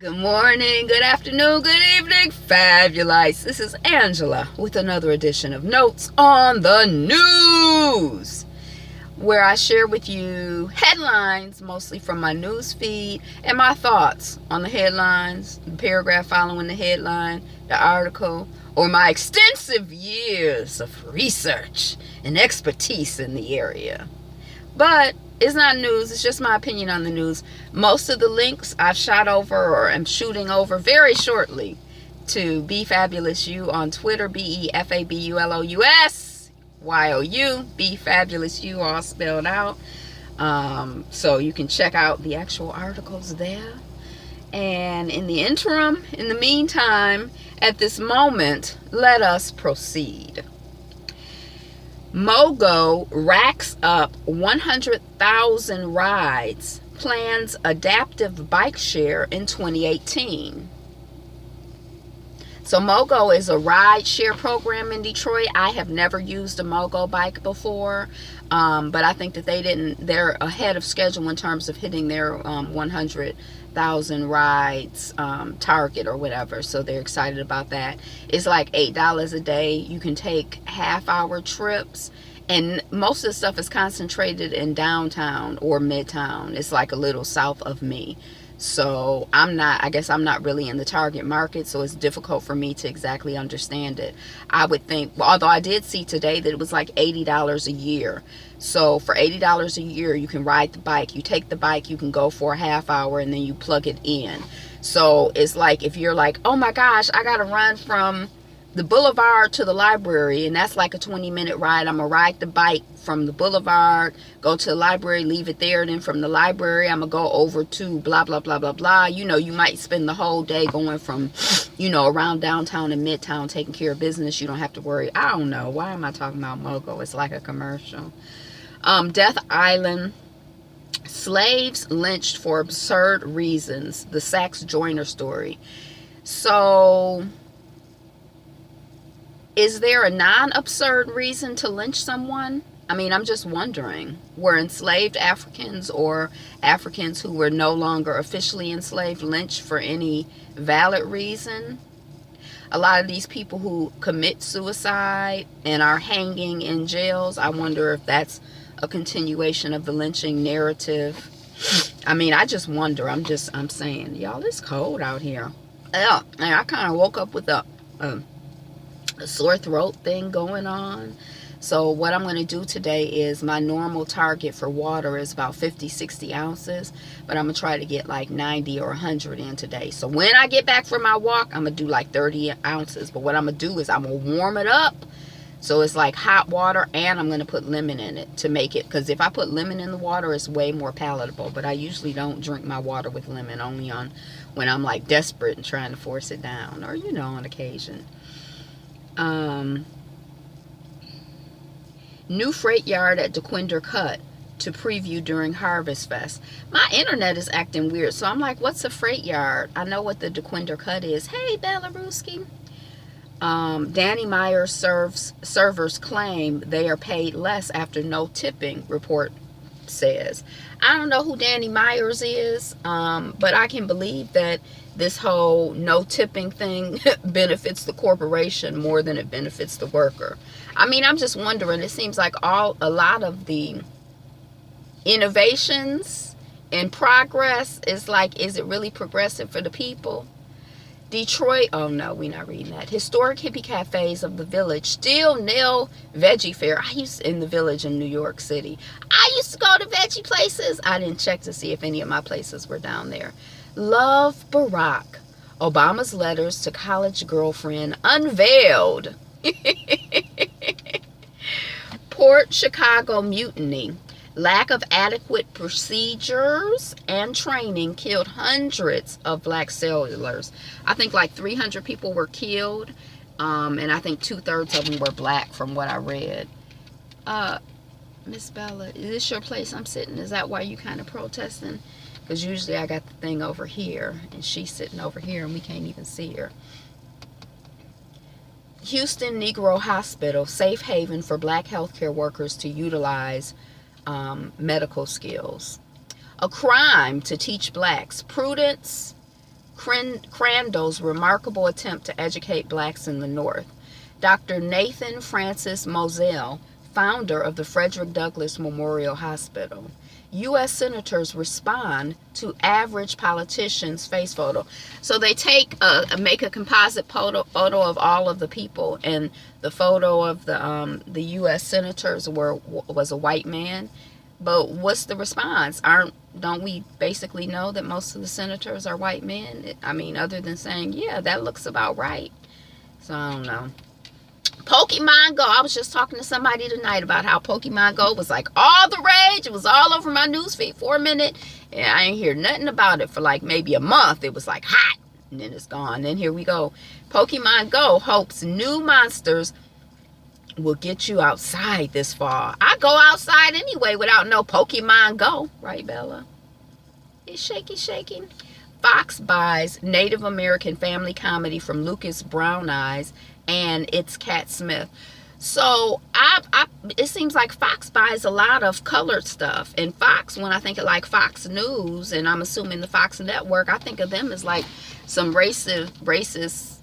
Good morning, good afternoon, good evening, Fabulites. This is Angela with another edition of Notes on the News, where I share with you headlines, mostly from my news feed, and my thoughts on the headlines, the paragraph following the headline, the article, or my extensive years of research and expertise in the area. But it's not news, it's just my opinion on the news. Most of the links I've shot over or am shooting over very shortly to Be Fabulous You on Twitter, BeFabulous Be Fabulous You, all spelled out. So you can check out the actual articles there. And in the interim, in the meantime, at this moment, let us proceed. Mogo racks up 100,000 rides, plans adaptive bike share in 2018. So Mogo is a ride share program in Detroit. I have never used a Mogo bike before, but I think that they're ahead of schedule in terms of hitting their 100,000 rides target or whatever. So they're excited about that. It's like $8 a day. You can take half-hour trips, and most of the stuff is concentrated in downtown or midtown. It's like a little south of me. So I guess I'm not really in the target market, so it's difficult for me to exactly understand it. I would think, although I did see today that it was like $80 a year. So for $80 a year, you can ride the bike. You take the bike, you can go for a half hour, and then you plug it in. So it's like if you're like, oh my gosh, I got to run from the boulevard to the library, and that's like a 20-minute ride. I'm going to ride the bike from the boulevard, go to the library, leave it there, and then from the library, I'm going to go over to blah, blah, blah, blah, blah. You know, you might spend the whole day going from, around downtown and midtown taking care of business. You don't have to worry. I don't know. Why am I talking about Mogo? It's like a commercial. Death Island. Slaves lynched for absurd reasons. The Sachs Joyner story. So, is there a non-absurd reason to lynch someone? I mean, I'm just wondering. Were enslaved Africans or Africans who were no longer officially enslaved lynched for any valid reason? A lot of these people who commit suicide and are hanging in jails, I wonder if that's a continuation of the lynching narrative. I mean, I just wonder. I'm saying, y'all, it's cold out here. Yeah, and I kind of woke up with a sore throat thing going on. So what I'm going to do today is, my normal target for water is about 50-60 ounces, but I'm going to try to get like 90 or 100 in today. So when I get back from my walk, I'm going to do like 30 ounces. But what I'm going to do is I'm going to warm it up so it's like hot water, and I'm going to put lemon in it to make it, because if I put lemon in the water, it's way more palatable. But I usually don't drink my water with lemon, only on when I'm like desperate and trying to force it down, or on occasion. New freight yard at DeQuinder Cut to preview during Harvest Fest. My internet is acting weird, so I'm like, what's a freight yard? I know what the DeQuinder Cut is. Hey, Belaruski. Danny Myers servers claim they are paid less after no tipping, report says. I don't know who Danny Myers is, but I can believe that this whole no tipping thing benefits the corporation more than it benefits the worker. I mean, I'm just wondering, it seems like a lot of the innovations and progress is like, is it really progressive for the people? Detroit, oh no, we're not reading that. Historic hippie cafes of the village still nail veggie fare. In the village in New York City. I used to go to veggie places. I didn't check to see if any of my places were down there. Love Barack. Obama's letters to college girlfriend unveiled. Port Chicago mutiny. Lack of adequate procedures and training killed hundreds of black sailors. I think like 300 people were killed, and I think 2/3 of them were black from what I read. Miss Bella, is this your place I'm sitting? Is that why you kind of protesting? Because usually I got the thing over here, and she's sitting over here, and we can't even see her. Houston Negro Hospital, safe haven for black healthcare workers to utilize medical skills. A crime to teach blacks prudence, Crandall's remarkable attempt to educate blacks in the North. Dr. Nathan Francis Moselle, founder of the Frederick Douglass Memorial Hospital. U.S. senators respond to average politician's face photo. So they make a composite photo of all of the people, and the photo of the U.S. senators was a white man. But what's the response? Don't we basically know that most of the senators are white men? I mean, other than saying, yeah, that looks about right. So I don't know. Pokemon Go. I was just talking to somebody tonight about how Pokemon Go was like all the rage. It was all over my newsfeed for a minute, and I ain't hear nothing about it for like maybe a month. It was like hot, and then it's gone. Then here we go. Pokemon Go hopes new monsters will get you outside this fall. I go outside anyway without no Pokemon Go. Right, Bella? It's shaking. Fox buys Native American family comedy from Lucas Brown Eyes and It's Cat Smith. So it seems like Fox buys a lot of colored stuff. And Fox, when I think of like Fox News, and I'm assuming the Fox Network, I think of them as like some racist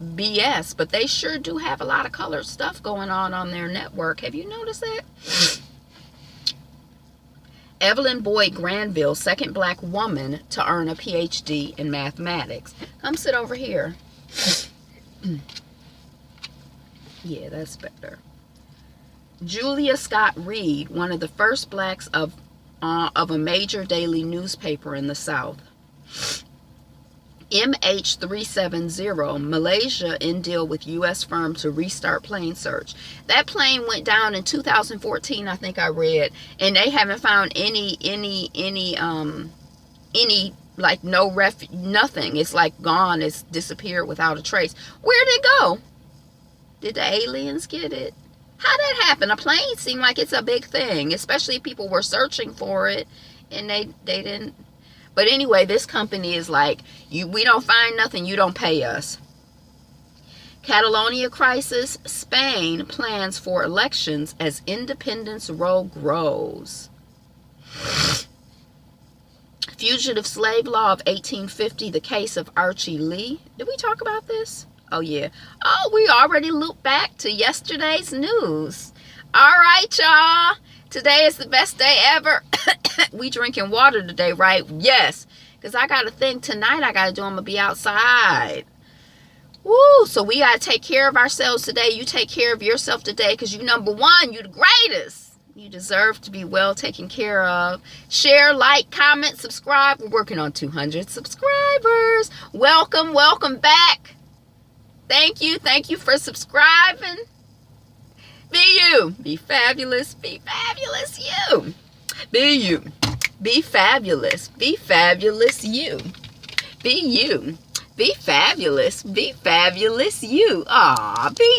BS. But they sure do have a lot of colored stuff going on their network. Have you noticed that? Evelyn Boyd Granville, second black woman to earn a PhD in mathematics. Come sit over here. Yeah, that's better. Julia Scott Reed, one of the first blacks of a major daily newspaper in the South. MH370, Malaysia in deal with U.S. firm to restart plane search. That plane went down in 2014, I think I read, and they haven't found any like nothing. It's like gone. It's disappeared without a trace. Where'd it go? Did the aliens get it? How'd that happen? A plane seemed like it's a big thing, especially if people were searching for it and they didn't. But anyway, this company is like, we don't find nothing, you don't pay us. Catalonia crisis, Spain plans for elections as independence row grows. Fugitive slave law of 1850, the case of Archie Lee. Did we talk about this? Oh, yeah. Oh, we already looped back to yesterday's news. All right, y'all. Today is the best day ever. We drinking water today, right? Yes. Because I got a thing tonight I got to do. I'm going to be outside. Woo. So we got to take care of ourselves today. You take care of yourself today because you number one. You the greatest. You deserve to be well taken care of. Share, like, comment, subscribe. We're working on 200 subscribers. Welcome back. Thank you for subscribing. Be you. Be fabulous. Be fabulous you. Be you. Be fabulous. Be fabulous you. Be you. Be fabulous. Be fabulous you. Aw, be